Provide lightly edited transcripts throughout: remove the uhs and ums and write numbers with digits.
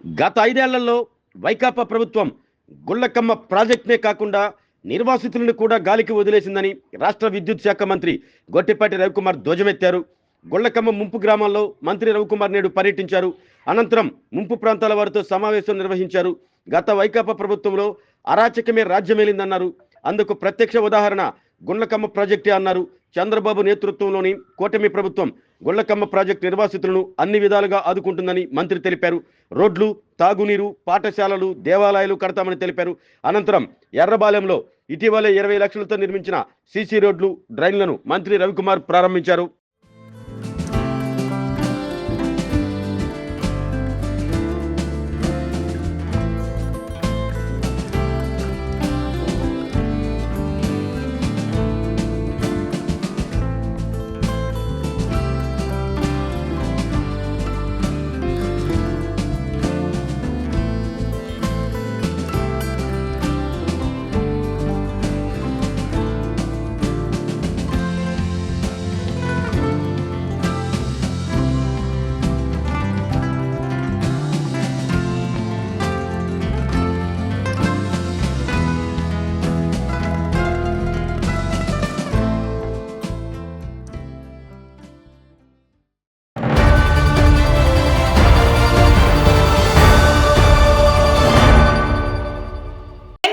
గత 5 ఏళ్లలో వైకాపా ప్రభుత్వం గుళ్లకమ్మ ప్రాజెక్టునే కాకుండా నిర్వాసితులను కూడా గాలికి వదిలేసిందని రాష్ట్ర విద్యుత్ శాఖ మంత్రి గొట్టిపాటి రవికుమార్ ధ్వజమెత్తారు. గుళ్లకమ్మ ముంపు గ్రామాల్లో మంత్రి రవికుమార్ నేడు పర్యటించారు. అనంతరం ముంపు ప్రాంతాల వారితో సమావేశం నిర్వహించారు. గత వైకాపా ప్రభుత్వంలో అరాచకమే రాజ్యమేలిందన్నారు. అందుకు ప్రత్యక్ష ఉదాహరణ గుండ్లకమ్మ ప్రాజెక్టే అన్నారు. చంద్రబాబు నేతృత్వంలోని కూటమి ప్రభుత్వం గుళ్లకమ్మ ప్రాజెక్టు నిర్వాసితులను అన్ని విధాలుగా ఆదుకుంటుందని మంత్రి తెలిపారు. రోడ్లు, తాగునీరు, పాఠశాలలు, దేవాలయాలు కడతామని తెలిపారు. అనంతరం ఎర్రబాలెంలో ఇటీవలే 20 లక్షలతో నిర్మించిన సీసీ రోడ్లు, డ్రైన్లను మంత్రి రవికుమార్ ప్రారంభించారు.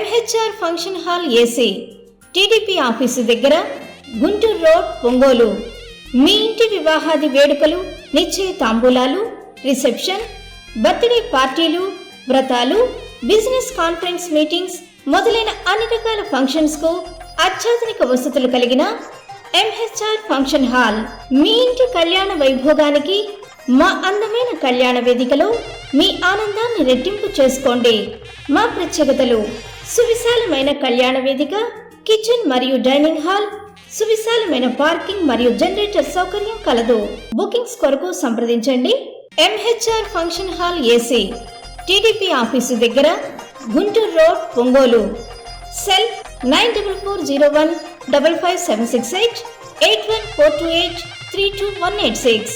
MHR function hall AC, TDP office దగ్గర, గుంటూరు రోడ్, ఒంగోలు. మీ ఇంటి వివాహాది వేడుకలు, నిశ్చయ తాంబూలాలు, రిసెప్షన్, బర్త్డే పార్టీలు, వ్రతాలు, బిజినెస్ కాన్ఫరెన్స్ మీటింగ్స్ మొదలైన అన్ని రకాల ఫంక్షన్స్ కు అత్యాధునిక వసతులు కలిగిన ఎంహెచ్ఆర్ ఫంక్షన్ హాల్ మీ ఇంటి కళ్యాణ వైభోగానికి మా అందమైన కళ్యాణ వేదికలో మీ ఆనందాన్ని రెట్టింపు చేసుకోండి. మా ప్రత్యేకతలు: సువిశాలమైన కళ్యాణ వేదిక, కిచెన్ మరియు డైనింగ్ హాల్, సువిశాలమైన పార్కింగ్ మరియు జనరేటర్ సౌకర్యం కలదు. బుకింగ్స్ కొరకు సంప్రదించండి. MHR function hall AC, TDP office దగ్గర, గుంటూరు రోడ్, ఒంగోలు. సెల్ 9440155768 8142832186.